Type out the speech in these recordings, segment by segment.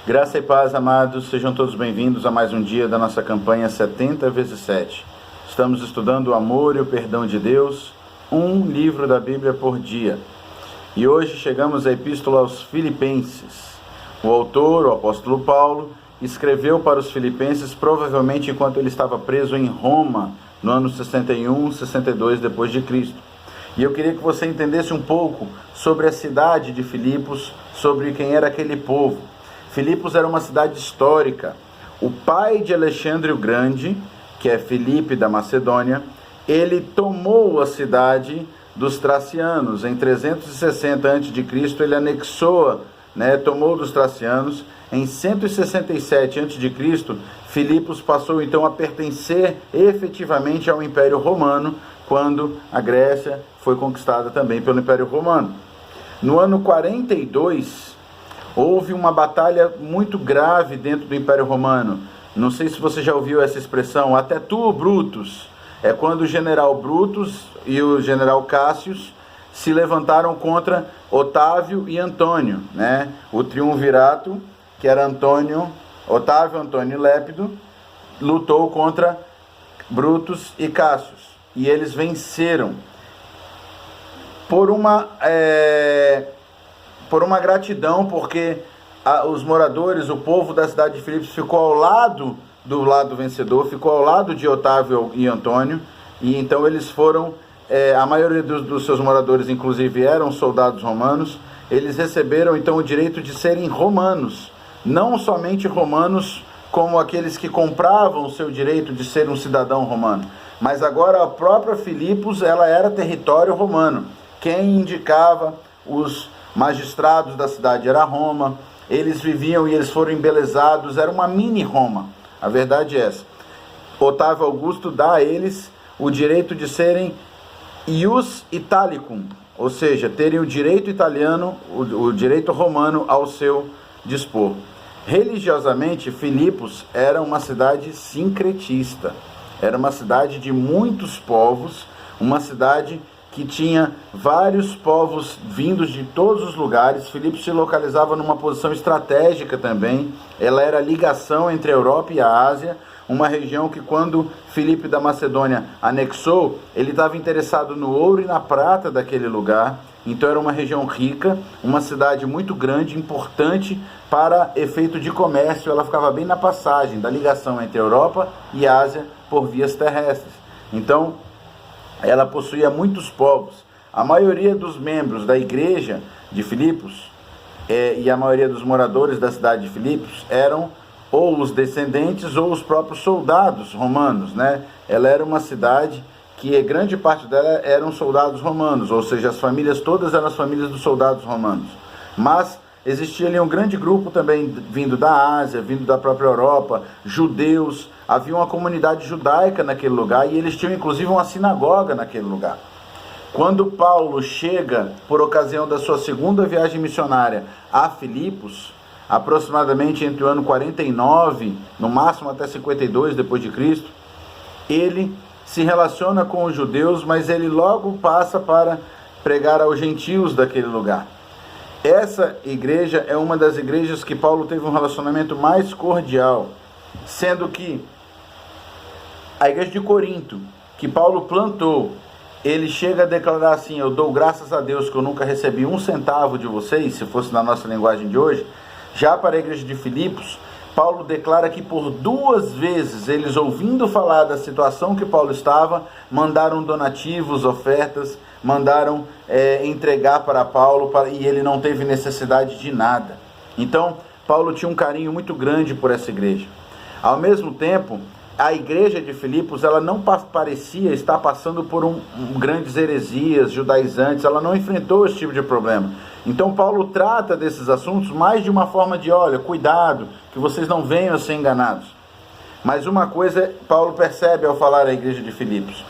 Graça e paz, amados, sejam todos bem-vindos a mais um dia da nossa campanha 70 vezes 7. Estamos estudando o amor e o perdão de Deus, um livro da Bíblia por dia. E hoje chegamos à Epístola aos Filipenses. O autor, o apóstolo Paulo, escreveu para os filipenses provavelmente enquanto ele estava preso em Roma, no ano 61, 62 depois de Cristo. E eu queria que você entendesse um pouco sobre a cidade de Filipos, sobre quem era aquele povo. Filipos era uma cidade histórica. O pai de Alexandre o Grande, que é Filipe da Macedônia, ele tomou a cidade dos Tracianos. Em 360 a.C., ele anexou, tomou dos Tracianos. Em 167 a.C., Filipos passou então a pertencer efetivamente ao Império Romano, quando a Grécia foi conquistada também pelo Império Romano. No ano 42, houve uma batalha muito grave dentro do Império Romano. Não sei se você já ouviu essa expressão, até tu, Brutus. É quando o general Brutus e o general Cássius se levantaram contra Otávio e Antônio, O triunvirato, que era Otávio, Antônio e Lépido, lutou contra Brutus e Cássius. E eles venceram por uma gratidão, porque os moradores, o povo da cidade de Filipos ficou ao lado do lado vencedor, ficou ao lado de Otávio e Antônio, e então eles foram, a maioria dos seus moradores inclusive eram soldados romanos. Eles receberam então o direito de serem romanos, não somente romanos como aqueles que compravam o seu direito de ser um cidadão romano, mas agora a própria Filipos, ela era território romano. Quem indicava os magistrados da cidade era Roma. Eles viviam e eles foram embelezados, era uma mini Roma, a verdade é essa. Otávio Augusto dá a eles o direito de serem ius italicum, ou seja, terem o direito italiano, o direito romano ao seu dispor. Religiosamente, Filipos era uma cidade sincretista, era uma cidade de muitos povos, uma cidade que tinha vários povos vindos de todos os lugares. Filipos se localizava numa posição estratégica também. Ela era a ligação entre a Europa e a Ásia, uma região que, quando Filipe da Macedônia anexou, ele estava interessado no ouro e na prata daquele lugar. Então era uma região rica, uma cidade muito grande, importante para efeito de comércio. Ela ficava bem na passagem da ligação entre a Europa e a Ásia por vias terrestres. Então, ela possuía muitos povos. A maioria dos membros da igreja de Filipos e a maioria dos moradores da cidade de Filipos eram ou os descendentes ou os próprios soldados romanos, Ela era uma cidade que grande parte dela eram soldados romanos, ou seja, as famílias todas eram as famílias dos soldados romanos. Mas existia ali um grande grupo também vindo da Ásia, vindo da própria Europa, judeus. Havia uma comunidade judaica naquele lugar e eles tinham inclusive uma sinagoga naquele lugar. Quando Paulo chega, por ocasião da sua segunda viagem missionária a Filipos, aproximadamente entre o ano 49, no máximo até 52 depois de Cristo, ele se relaciona com os judeus, mas ele logo passa para pregar aos gentios daquele lugar. Essa igreja é uma das igrejas que Paulo teve um relacionamento mais cordial, sendo que a igreja de Corinto, que Paulo plantou, ele chega a declarar assim: eu dou graças a Deus que eu nunca recebi um centavo de vocês, se fosse na nossa linguagem de hoje. Já para a igreja de Filipos, Paulo declara que por 2 vezes, eles ouvindo falar da situação que Paulo estava, mandaram donativos, ofertas, mandaram entregar para Paulo, e ele não teve necessidade de nada. Então, Paulo tinha um carinho muito grande por essa igreja. Ao mesmo tempo, a igreja de Filipos, ela não parecia estar passando por grandes heresias judaizantes, ela não enfrentou esse tipo de problema. Então Paulo trata desses assuntos mais de uma forma de: olha, cuidado, que vocês não venham a ser enganados. Mas uma coisa Paulo percebe ao falar à igreja de Filipos: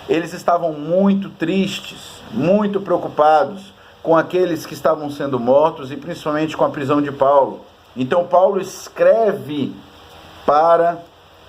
eles estavam muito tristes, muito preocupados com aqueles que estavam sendo mortos e principalmente com a prisão de Paulo. Então Paulo escreve para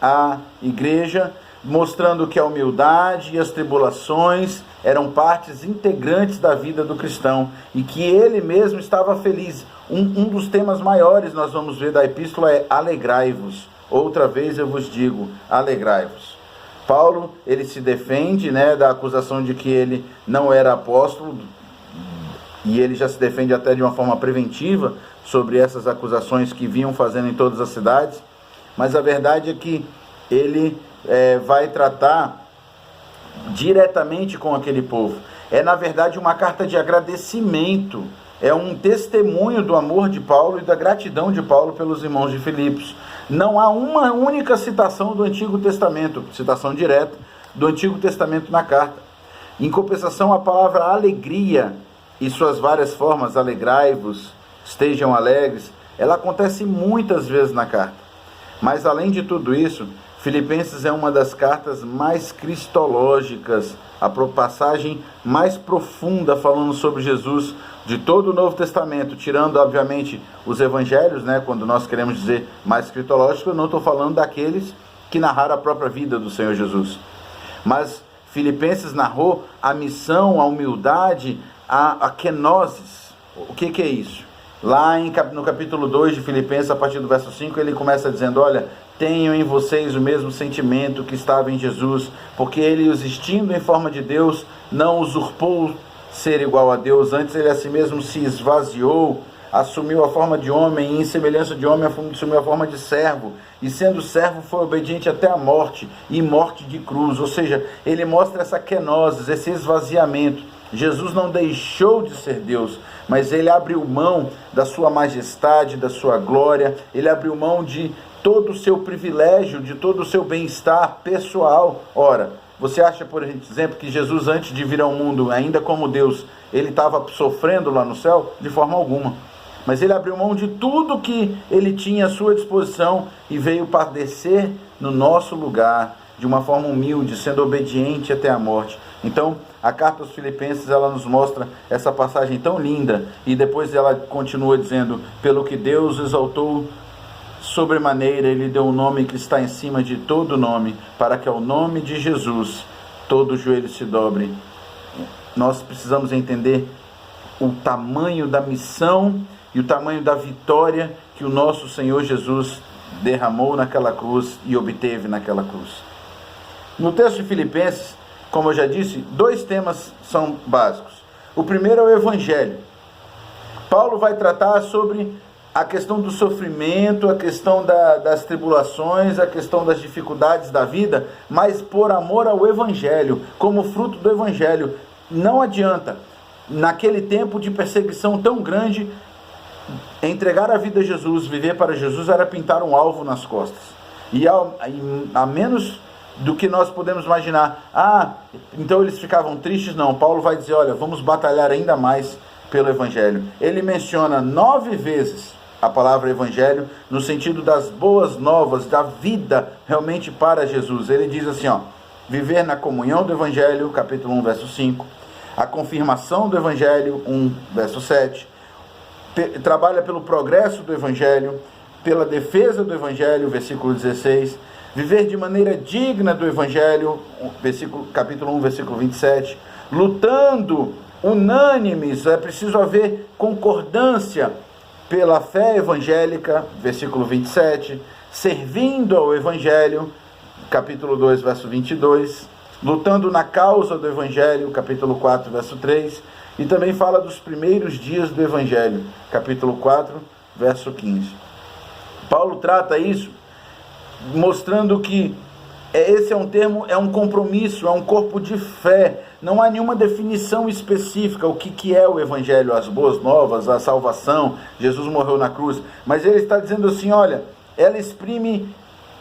a igreja, mostrando que a humildade e as tribulações eram partes integrantes da vida do cristão e que ele mesmo estava feliz. Um dos temas maiores nós vamos ver da epístola é alegrai-vos. Outra vez eu vos digo, alegrai-vos. Paulo, ele se defende, da acusação de que ele não era apóstolo, e ele já se defende até de uma forma preventiva sobre essas acusações que vinham fazendo em todas as cidades, mas a verdade é que ele vai tratar diretamente com aquele povo. É na verdade uma carta de agradecimento, é um testemunho do amor de Paulo e da gratidão de Paulo pelos irmãos de Filipos. Não há uma única citação do Antigo Testamento, citação direta do Antigo Testamento na carta. Em compensação, a palavra alegria e suas várias formas, alegrai-vos, estejam alegres, ela acontece muitas vezes na carta. Mas além de tudo isso, Filipenses é uma das cartas mais cristológicas, a passagem mais profunda falando sobre Jesus de todo o Novo Testamento, tirando obviamente os evangelhos, quando nós queremos dizer mais cristológico, eu não estou falando daqueles que narraram a própria vida do Senhor Jesus. Mas Filipenses narrou a missão, a humildade, a kenosis. O que é isso? Lá no capítulo 2 de Filipenses, a partir do verso 5, ele começa dizendo, olha, tenham em vocês o mesmo sentimento que estava em Jesus, porque ele, existindo em forma de Deus, não usurpou ser igual a Deus, antes ele a si mesmo se esvaziou, assumiu a forma de homem, e em semelhança de homem assumiu a forma de servo, e sendo servo foi obediente até a morte, e morte de cruz. Ou seja, ele mostra essa kenosis, esse esvaziamento. Jesus não deixou de ser Deus, mas ele abriu mão da sua majestade, da sua glória, ele abriu mão de todo o seu privilégio, de todo o seu bem-estar pessoal. Ora, você acha, por exemplo, que Jesus, antes de vir ao mundo, ainda como Deus, ele estava sofrendo lá no céu? De forma alguma. Mas ele abriu mão de tudo que ele tinha à sua disposição e veio padecer no nosso lugar, de uma forma humilde, sendo obediente até a morte. Então, a carta aos Filipenses, ela nos mostra essa passagem tão linda, e depois ela continua dizendo, pelo que Deus exaltou sobremaneira, ele deu um nome que está em cima de todo nome, para que ao nome de Jesus todo joelho se dobre. Nós precisamos entender o tamanho da missão e o tamanho da vitória que o nosso Senhor Jesus derramou naquela cruz e obteve naquela cruz. No texto de Filipenses, como eu já disse, 2 temas são básicos. O primeiro é o Evangelho. Paulo vai tratar sobre a questão do sofrimento, a questão das tribulações, a questão das dificuldades da vida, mas por amor ao Evangelho, como fruto do Evangelho. Não adianta, naquele tempo de perseguição tão grande, entregar a vida a Jesus, viver para Jesus, era pintar um alvo nas costas. E a menos do que nós podemos imaginar, então eles ficavam tristes, não. Paulo vai dizer, olha, vamos batalhar ainda mais pelo Evangelho. Ele menciona 9 vezes a palavra Evangelho, no sentido das boas novas, da vida realmente para Jesus. Ele diz assim, viver na comunhão do Evangelho, capítulo 1, verso 5, a confirmação do Evangelho, 1, verso 7, trabalha pelo progresso do Evangelho, pela defesa do Evangelho, versículo 16, viver de maneira digna do Evangelho, capítulo 1, versículo 27, lutando unânimes, é preciso haver concordância pela fé evangélica, versículo 27, servindo ao Evangelho, capítulo 2, verso 22, lutando na causa do Evangelho, capítulo 4, verso 3, e também fala dos primeiros dias do Evangelho, capítulo 4, verso 15. Paulo trata isso mostrando que esse é um termo, é um compromisso, é um corpo de fé. Não há nenhuma definição específica o que é o Evangelho, as boas novas, a salvação, Jesus morreu na cruz. Mas ele está dizendo assim, olha, ela exprime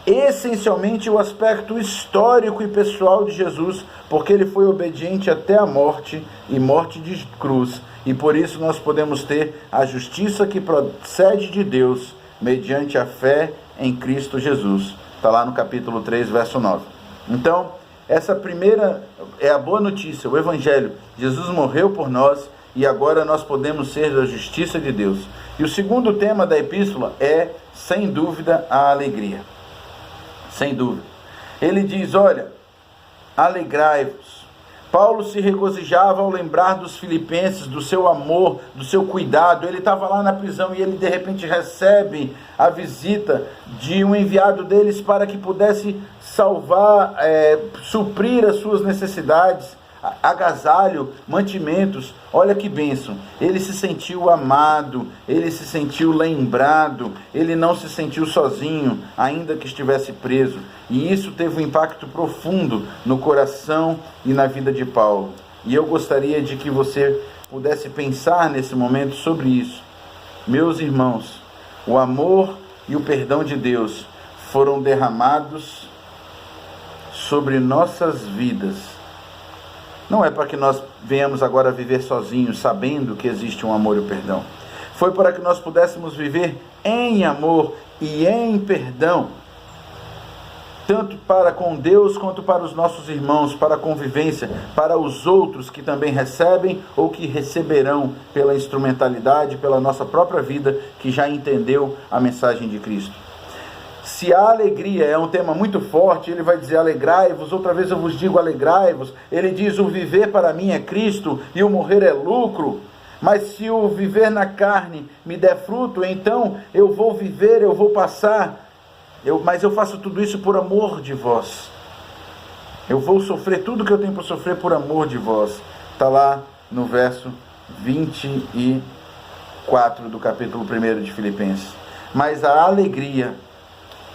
essencialmente o aspecto histórico e pessoal de Jesus, porque ele foi obediente até a morte, e morte de cruz. E por isso nós podemos ter a justiça que procede de Deus, mediante a fé em Cristo Jesus. Está lá no capítulo 3, verso 9. Então, essa primeira é a boa notícia, o Evangelho. Jesus morreu por nós e agora nós podemos ser da justiça de Deus. E o segundo tema da epístola é, sem dúvida, a alegria. Sem dúvida. Ele diz, olha, alegrai-vos. Paulo se regozijava ao lembrar dos filipenses, do seu amor, do seu cuidado. Ele estava lá na prisão e ele de repente recebe a visita de um enviado deles para que pudesse salvar, suprir as suas necessidades, agasalho, mantimentos. Olha que bênção. Ele se sentiu amado, ele se sentiu lembrado, ele não se sentiu sozinho, ainda que estivesse preso. E isso teve um impacto profundo no coração e na vida de Paulo. E eu gostaria de que você pudesse pensar nesse momento sobre isso. Meus irmãos, o amor e o perdão de Deus foram derramados sobre nossas vidas. Não é para que nós venhamos agora viver sozinhos, sabendo que existe um amor e o perdão. Foi para que nós pudéssemos viver em amor e em perdão, tanto para com Deus quanto para os nossos irmãos, para a convivência, para os outros que também recebem ou que receberão pela instrumentalidade, pela nossa própria vida, que já entendeu a mensagem de Cristo. Se a alegria é um tema muito forte, ele vai dizer alegrai-vos, outra vez eu vos digo alegrai-vos. Ele diz o viver para mim é Cristo e o morrer é lucro. Mas se o viver na carne me der fruto, então eu vou viver, eu vou passar. Mas eu faço tudo isso por amor de vós. Eu vou sofrer tudo que eu tenho para sofrer por amor de vós. Está lá no verso 24 do capítulo 1 de Filipenses. Mas a alegria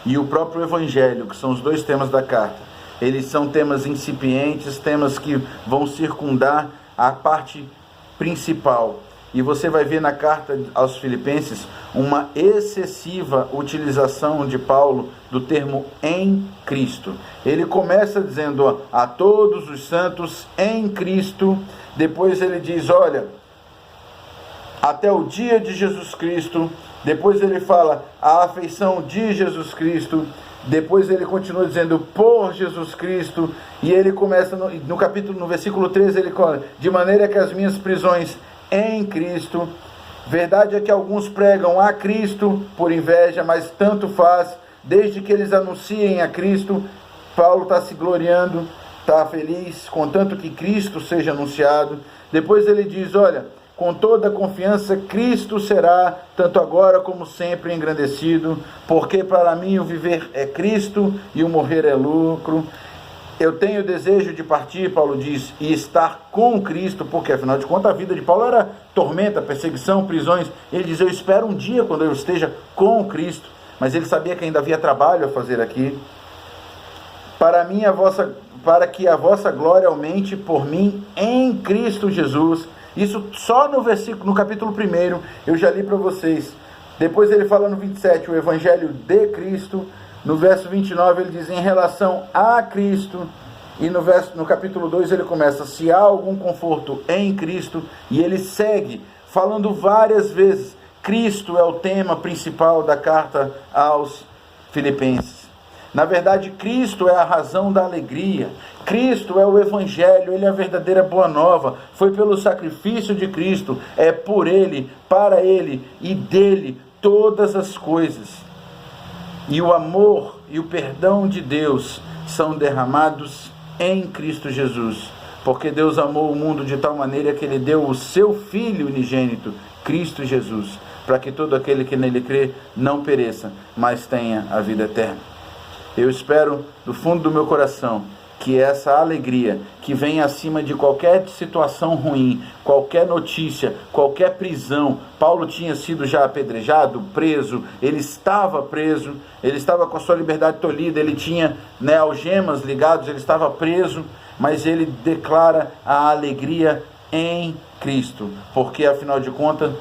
e o próprio Evangelho, que são os dois temas da carta, eles são temas incipientes, temas que vão circundar a parte principal. E você vai ver na carta aos Filipenses uma excessiva utilização de Paulo do termo em Cristo. Ele começa dizendo a todos os santos em Cristo, depois ele diz, olha, até o dia de Jesus Cristo, depois ele fala a afeição de Jesus Cristo, depois ele continua dizendo por Jesus Cristo, e ele começa no versículo 13, ele fala, de maneira que as minhas prisões em Cristo, verdade é que alguns pregam a Cristo por inveja, mas tanto faz, desde que eles anunciem a Cristo. Paulo está se gloriando, está feliz, contanto que Cristo seja anunciado. Depois ele diz, olha, com toda a confiança, Cristo será, tanto agora como sempre, engrandecido, porque para mim o viver é Cristo e o morrer é lucro. Eu tenho desejo de partir, Paulo diz, e estar com Cristo, porque afinal de contas a vida de Paulo era tormenta, perseguição, prisões. Ele diz, eu espero um dia quando eu esteja com Cristo, mas ele sabia que ainda havia trabalho a fazer aqui. Para que a vossa glória aumente por mim em Cristo Jesus. Isso só no capítulo 1, eu já li para vocês. Depois ele fala no 27, o Evangelho de Cristo. No verso 29 ele diz, em relação a Cristo. E no capítulo 2 ele começa, se há algum conforto em Cristo. E ele segue falando várias vezes. Cristo é o tema principal da carta aos Filipenses. Na verdade, Cristo é a razão da alegria. Cristo é o Evangelho, Ele é a verdadeira boa nova. Foi pelo sacrifício de Cristo, é por Ele, para Ele e dele todas as coisas. E o amor e o perdão de Deus são derramados em Cristo Jesus. Porque Deus amou o mundo de tal maneira que Ele deu o seu Filho unigênito, Cristo Jesus, para que todo aquele que nele crê não pereça, mas tenha a vida eterna. Eu espero do fundo do meu coração que essa alegria que vem acima de qualquer situação ruim, qualquer notícia, qualquer prisão. Paulo tinha sido já apedrejado, preso, ele estava preso, ele estava com a sua liberdade tolhida, ele tinha algemas ligadas, ele estava preso, mas ele declara a alegria em Cristo, porque afinal de contas,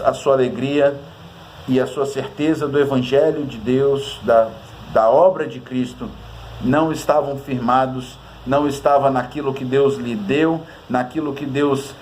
a sua alegria e a sua certeza do Evangelho de Deus, da obra de Cristo, não estavam firmados, não estava naquilo que Deus lhe deu, naquilo que Deus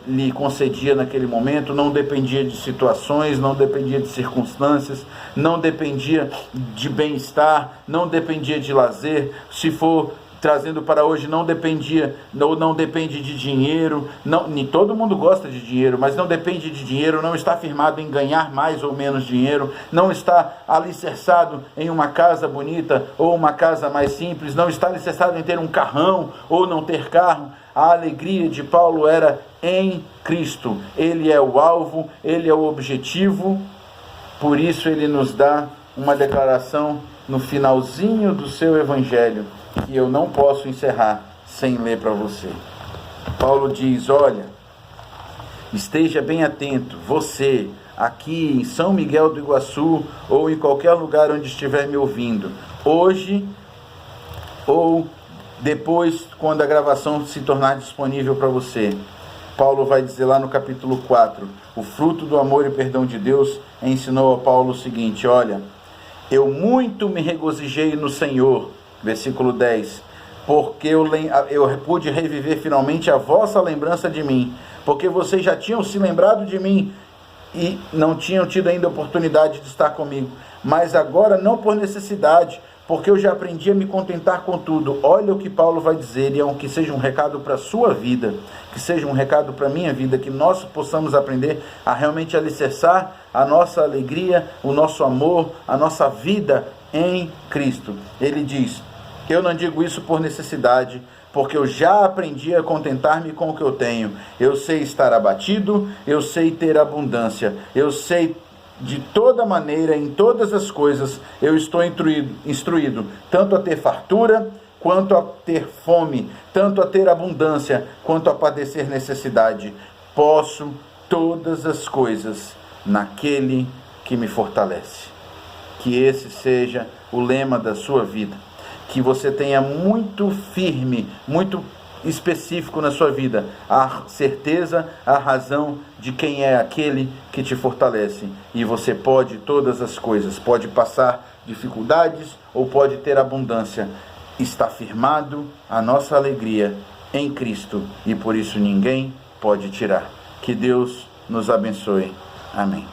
lhe concedia naquele momento, não dependia de situações, não dependia de circunstâncias, não dependia de bem-estar, não dependia de lazer. Se for trazendo para hoje, não dependia, ou não depende de dinheiro, nem todo mundo gosta de dinheiro, mas não depende de dinheiro, não está firmado em ganhar mais ou menos dinheiro, não está alicerçado em uma casa bonita ou uma casa mais simples, não está alicerçado em ter um carrão ou não ter carro. A alegria de Paulo era em Cristo. Ele é o alvo, ele é o objetivo. Por isso ele nos dá uma declaração no finalzinho do seu evangelho, que eu não posso encerrar sem ler para você. Paulo diz: olha, esteja bem atento, você, aqui em São Miguel do Iguaçu, ou em qualquer lugar onde estiver me ouvindo, hoje ou depois, quando a gravação se tornar disponível para você. Paulo vai dizer lá no capítulo 4, o fruto do amor e perdão de Deus ensinou a Paulo o seguinte: olha, eu muito me regozijei no Senhor, versículo 10, porque eu pude reviver finalmente a vossa lembrança de mim, porque vocês já tinham se lembrado de mim e não tinham tido ainda oportunidade de estar comigo, mas agora não por necessidade, porque eu já aprendi a me contentar com tudo. Olha o que Paulo vai dizer, e que seja um recado para a sua vida, que seja um recado para a minha vida, que nós possamos aprender a realmente alicerçar a nossa alegria, o nosso amor, a nossa vida em Cristo. Ele diz: eu não digo isso por necessidade, porque eu já aprendi a contentar-me com o que eu tenho. Eu sei estar abatido, eu sei ter abundância, eu sei de toda maneira, em todas as coisas, eu estou instruído, tanto a ter fartura, quanto a ter fome, tanto a ter abundância, quanto a padecer necessidade. Posso todas as coisas naquele que me fortalece. Que esse seja o lema da sua vida. Que você tenha muito firme, muito específico na sua vida a certeza, a razão de quem é aquele que te fortalece, e você pode todas as coisas, pode passar dificuldades ou pode ter abundância. Está firmado a nossa alegria em Cristo, e por isso ninguém pode tirar. Que Deus nos abençoe. Amém.